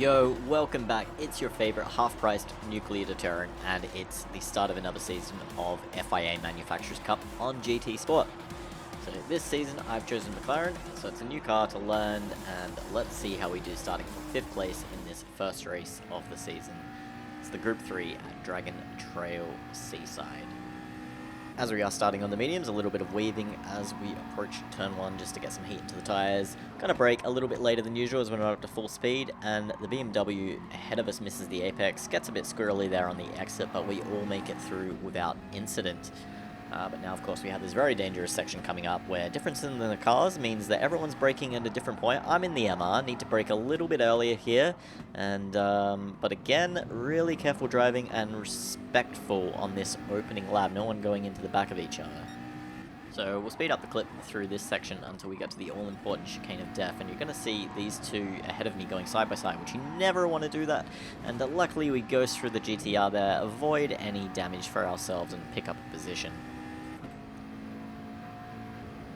Yo, welcome back. It's your favorite half-priced nuclear deterrent, and it's the start of another season of FIA Manufacturers Cup on GT Sport. So this season I've chosen McLaren, so it's a new car to learn, and let's see how we do starting from 5th place in this first race of the season. It's the Group 3 at Dragon Trail Seaside. As we are starting on the mediums, a little bit of weaving as we approach turn 1 just to get some heat into the tyres. Gonna brake a little bit later than usual as we're not up to full speed, and the BMW ahead of us misses the apex. Gets a bit squirrely there on the exit, but we all make it through without incident. But now, of course, we have this very dangerous section coming up where difference in the cars means that everyone's braking at a different point. I'm in the MR, need to brake a little bit earlier here, and but again, really careful driving and respectful on this opening lap. No one going into the back of each other. So we'll speed up the clip through this section until we get to the all-important chicane of death, and you're going to see these two ahead of me going side by side, which you never want to do that. And luckily we go through the GTR there, avoid any damage for ourselves, and pick up a position.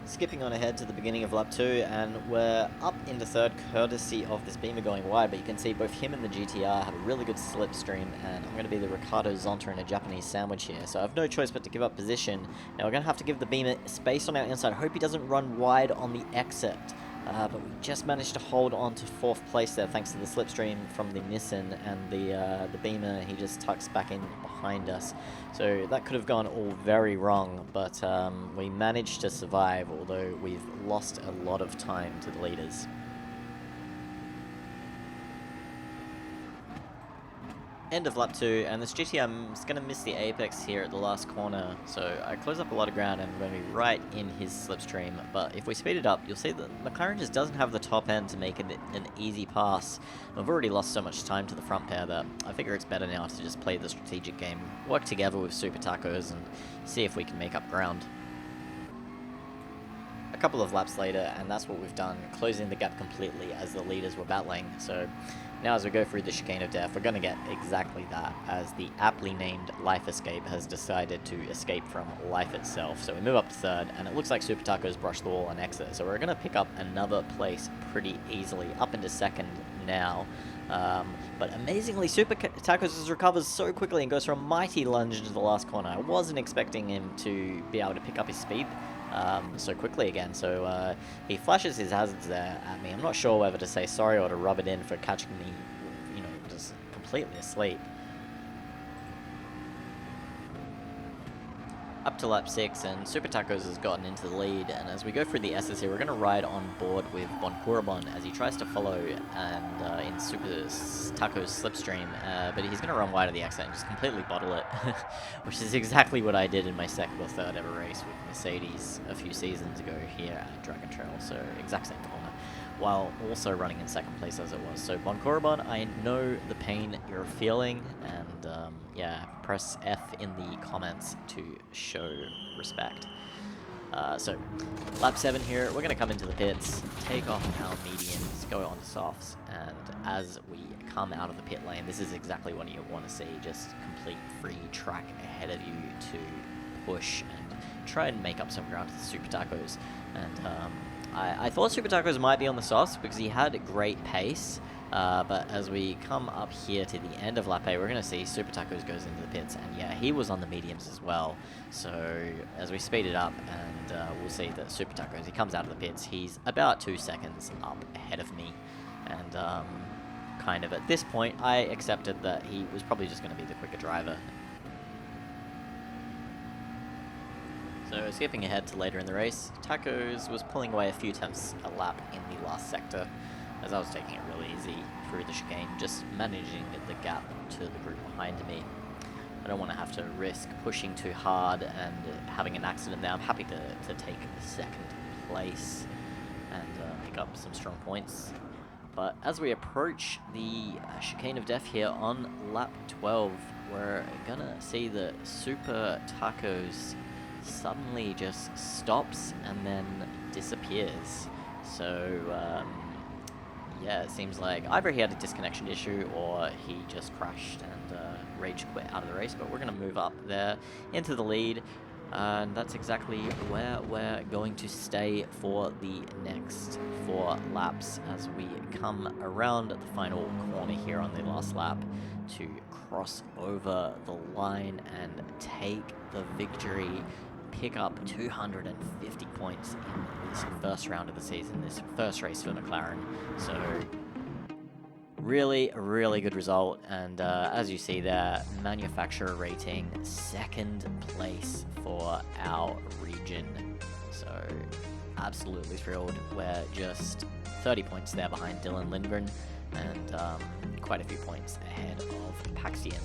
Skipping on ahead to the beginning of lap 2, and we're up into 3rd courtesy of this Beamer going wide, but you can see both him and the GTR have a really good slipstream, and I'm going to be the Ricardo Zonta in a Japanese sandwich here, so I have no choice but to give up position. Now we're going to have to give the Beamer space on our inside. I hope he doesn't run wide on the exit. But we just managed to hold on to 4th place there thanks to the slipstream from the Nissan, and the Beamer, he just tucks back in behind us. So that could have gone all very wrong, but we managed to survive, although we've lost a lot of time to the leaders. End of lap 2, and this GTR is going to miss the apex here at the last corner, so I close up a lot of ground and I'm going to be right in his slipstream. But if we speed it up, you'll see that McLaren just doesn't have the top end to make it an easy pass. We've already lost so much time to the front pair that I figure it's better now to just play the strategic game, work together with Super Tacos, and see if we can make up ground. A couple of laps later, and that's what we've done, closing the gap completely as the leaders were battling. So now as we go through the chicane of death, we're going to get exactly that, as the aptly named Life Escape has decided to escape from life itself. So we move up to 3rd, and it looks like Super Tacos brushed the wall and exit, so we're going to pick up another place pretty easily, up into 2nd now. But amazingly, Super Tacos recovers so quickly and goes for a mighty lunge into the last corner. I wasn't expecting him to be able to pick up his speed so quickly again, so he flashes his hazards there at me. I'm not sure whether to say sorry or to rub it in for catching me, you know, just completely asleep. Up to lap 6, and Super Tacos has gotten into the lead, and as we go through the S's here, we're going to ride on board with Bonkurabon as he tries to follow and in Super Tacos slipstream, but he's going to run wide of the exit and just completely bottle it, which is exactly what I did in my 2nd or 3rd ever race with Mercedes a few seasons ago here at Dragon Trail, so exact same corner, while also running in 2nd place as it was. So Bonkurabon, I know the pain you're feeling, and yeah, press F in the comments to show respect. So lap 7 here, we're going to come into the pits, take off our mediums, go on to softs, and as we come out of the pit lane, this is exactly what you want to see, just complete free track ahead of you to push and try and make up some ground to the Super Tacos. And I thought Super Tacos might be on the softs because he had great pace, but as we come up here to the end of lap 8, we're going to see Super Tacos goes into the pits, and yeah, he was on the mediums as well. So as we speed it up, and we'll see that Super Tacos, he comes out of the pits, he's about 2 seconds up ahead of me, and kind of at this point, I accepted that he was probably just going to be the quicker driver. So skipping ahead to later in the race, Tacos was pulling away a few tenths a lap in the last sector, as I was taking it really easy through the chicane, just managing the gap to the group behind me. I don't want to have to risk pushing too hard and having an accident there. I'm happy to take 2nd place and pick up some strong points. But as we approach the chicane of death here on lap 12, we're gonna see that Super Tacos suddenly just stops and then disappears. So yeah, it seems like either he had a disconnection issue or he just crashed and rage quit out of the race, but we're going to move up there into the lead. And that's exactly where we're going to stay for the next 4 laps as we come around the final corner here on the last lap to cross over the line and take the victory, pick up 250 points in this first round of the season, this first race for McLaren. So really, really good result, and as you see there, manufacturer rating 2nd place for our region. So absolutely thrilled. We're just 30 points there behind Dylan Lindgren, and quite a few points ahead of Paxtian.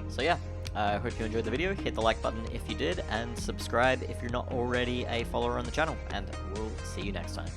So yeah, I hope you enjoyed the video. Hit the like button if you did, and subscribe if you're not already a follower on the channel, and we'll see you next time.